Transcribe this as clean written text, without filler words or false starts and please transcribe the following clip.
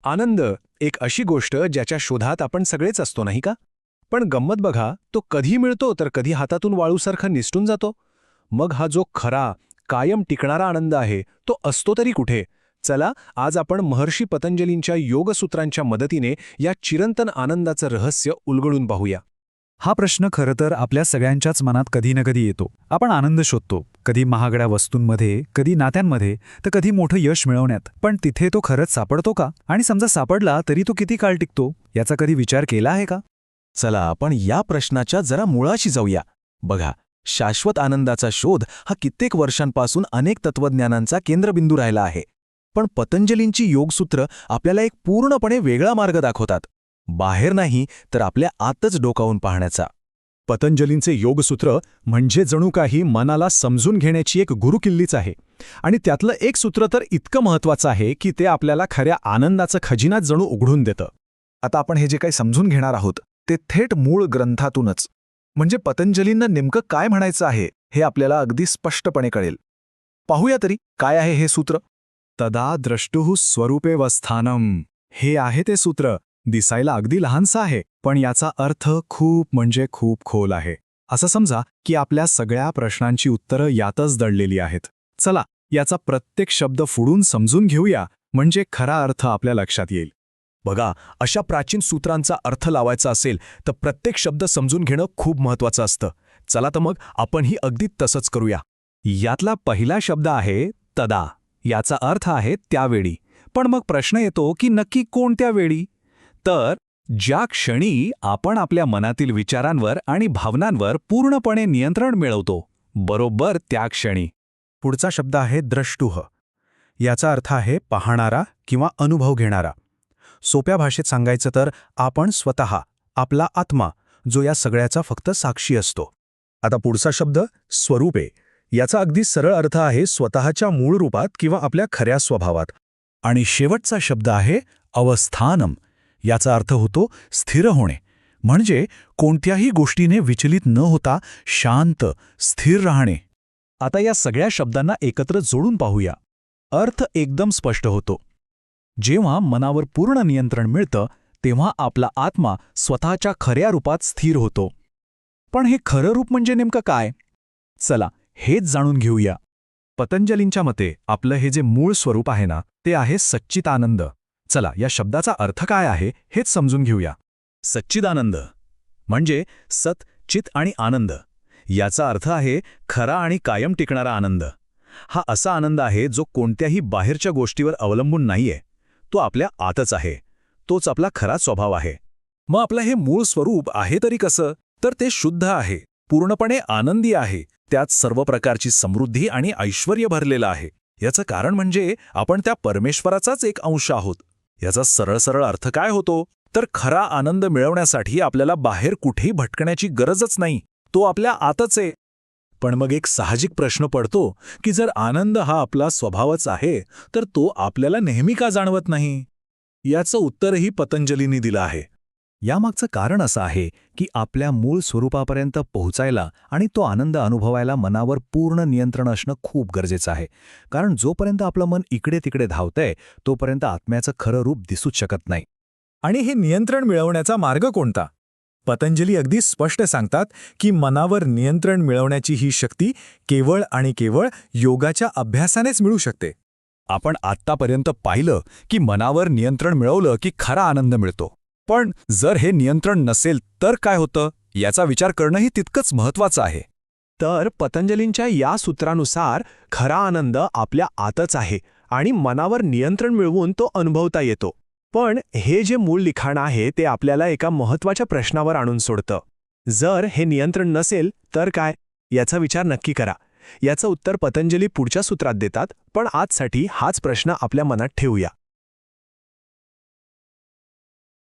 आनंद एक अशी गोष्ट ज्याच्या शोधात आपण सगळेच असतो नाही का? पण गंमत बघा, तो कधी मिळतो तर कधी हातातून वाळूसारखा निसटून जातो. मग हा जो खरा, कायम टिकणारा आनंद आहे, तो असतो तरी कुठे? चला, आज आपण महर्षी पतंजलींच्या योगसूत्रांच्या मदतीने या चिरंतन आनंदाचं रहस्य उलगडून पाहूया. हा प्रश्न खरं तर आपल्या सगळ्यांच्याच मनात कधी ना कधी येतो. आपण आनंद शोधतो, कधी महागड्या वस्तूंमध्ये, कधी नात्यांमध्ये, तर कधी मोठं यश मिळवण्यात. पण तिथे तो खरंच सापडतो का? आणि समजा सापडला तरी तो किती काळ टिकतो, याचा कधी विचार केला आहे का? चला आपण या प्रश्नाच्या जरा मुळाशी जाऊया. बघा, शाश्वत आनंदाचा शोध हा कित्येक वर्षांपासून अनेक तत्वज्ञानांचा केंद्रबिंदू राहिला आहे. पण पतंजलींची योगसूत्र आपल्याला एक पूर्णपणे वेगळा मार्ग दाखवतात. बाहेर नाही तर आपल्या आतच डोकावून पाहण्याचा. पतंजलींचे योगसूत्र म्हणजे जणू काही मनाला समजून घेण्याची एक गुरुकिल्लीच आहे. आणि त्यातलं एक सूत्र तर इतकं महत्त्वाचं आहे की ते आपल्याला खऱ्या आनंदाचं खजिनाच जणू उघडून देतं. आता आपण हे जे काही समजून घेणार आहोत ते थेट मूळ ग्रंथातूनच, म्हणजे पतंजलींना नेमकं काय म्हणायचं आहे हे आपल्याला अगदी स्पष्टपणे कळेल. पाहूया तरी काय आहे हे सूत्र. तदा द्रष्टुः स्वरूपेवस्थानम, हे आहे ते सूत्र. दिसायला अगदी लहानसं आहे, पण याचा अर्थ खूप म्हणजे खूप खोल आहे. असं समजा की आपल्या सगळ्या प्रश्नांची उत्तरं यातच दडलेली आहेत. चला, याचा प्रत्येक शब्द फोडून समजून घेऊया, म्हणजे खरा अर्थ आपल्या लक्षात येईल. बघा, अशा प्राचीन सूत्रांचा अर्थ लावायचा असेल तर प्रत्येक शब्द समजून घेणं खूप महत्त्वाचं असतं. चला तर मग आपणही अगदी तसंच करूया. यातला पहिला शब्द आहे तदा. याचा अर्थ आहे त्यावेळी. पण मग प्रश्न येतो की नक्की कोणत्या वेळी? तर ज्या क्षणी आपण आपल्या मनातील विचारांवर आणि भावनांवर पूर्णपणे नियंत्रण मिळवतो, बरोबर त्या क्षणी. पुढचा शब्द आहे द्रष्टुः. याचा अर्थ आहे पाहणारा किंवा अनुभव घेणारा. सोप्या भाषेत सांगायचं तर आपण स्वतः, आपला आत्मा, जो या सगळ्याचा फक्त साक्षी असतो. आता पुढचा शब्द स्वरूपे. याचा अगदी सरळ अर्थ आहे स्वतःच्या मूळ रूपात किंवा आपल्या खऱ्या स्वभावात. आणि शेवटचा शब्द आहे अवस्थानम. याचा अर्थ होतो स्थिर होणे, म्हणजे कोणत्याही गोष्टीने विचलित न होता शांत, स्थिर राहणे. आता या सगळ्या शब्दांना एकत्र जोडून पाहूया. अर्थ एकदम स्पष्ट होतो. जेव्हा मनावर पूर्ण नियंत्रण मिळतं तेव्हा आपला आत्मा स्वतःच्या खऱ्या रूपात स्थिर होतो. पण हे खरं रूप म्हणजे नेमकं काय? चला, हेच जाणून घेऊया. पतंजलींच्या मते आपलं हे जे मूळ स्वरूप आहे ना, ते आहे सच्चिदानंद. चला, या शब्दाचा अर्थ काय आहे हेच समजून घेऊया. सच्चिदानंद म्हणजे सत, चित आणि आनंद. याचा अर्थ आहे खरा आणि कायम टिकणारा आनंद. हा असा आनंद आहे जो कोणत्याही बाहेरच्या गोष्टीवर अवलंबून नाहीये. तो आपल्या आतच आहे. तोच आपला खरा स्वभाव आहे. मग आपलं हे मूळ स्वरूप आहे तरी कसं? तर ते शुद्ध आहे, पूर्णपणे आनंदी आहे. त्यात सर्व प्रकारची समृद्धी आणि ऐश्वर्य भरलेलं आहे. याचं कारण म्हणजे आपण त्या परमेश्वराचाच एक अंश आहोत. याचा सरळ अर्थ काय होतो? तर खरा आनंद मिळवण्यासाठी आपल्याला बाहेर कुठेही भटकण्याची गरजच नाही. तो आपल्या आतच आहे. पण मग एक साहजिक प्रश्न पडतो की जर आनंद हा आपला स्वभावच आहे तर तो आपल्याला नेहमी का जाणवत नाही? याचं उत्तरही पतंजलींनी दिलं आहे. यामागचं कारण असं आहे की आपल्या मूळ स्वरूपापर्यंत पोहोचायला आणि तो आनंद अनुभवायला मनावर पूर्ण नियंत्रण असणं खूप गरजेचं आहे. कारण जोपर्यंत आपलं मन इकडे तिकडे धावतंय तोपर्यंत आत्म्याचं खरं रूप दिसूच शकत नाही. आणि हे नियंत्रण मिळवण्याचा मार्ग कोणता? पतंजली अगदी स्पष्ट सांगतात की मनावर नियंत्रण मिळवण्याची ही शक्ती केवळ आणि केवळ योगाच्या अभ्यासानेच मिळू शकते. आपण आत्तापर्यंत पाहिलं की मनावर नियंत्रण मिळवलं की खरा आनंद मिळतो. पण जर हे नियंत्रण नसेल तर काय होतं, याचा विचार करणंही तितकंच महत्त्वाचं आहे. तर पतंजलींच्या या सूत्रानुसार खरा आनंद आपल्या आतच आहे आणि मनावर नियंत्रण मिळवून तो अनुभवता येतो. पण हे जे मूळ लिखाण आहे ते आपल्याला एका महत्त्वाच्या प्रश्नावर आणून सोडतं. जर हे नियंत्रण नसेल तर काय, याचा विचार नक्की करा. याचं उत्तर पतंजली पुढच्या सूत्रात देतात, पण आजसाठी हाच प्रश्न आपल्या मनात ठेवूया.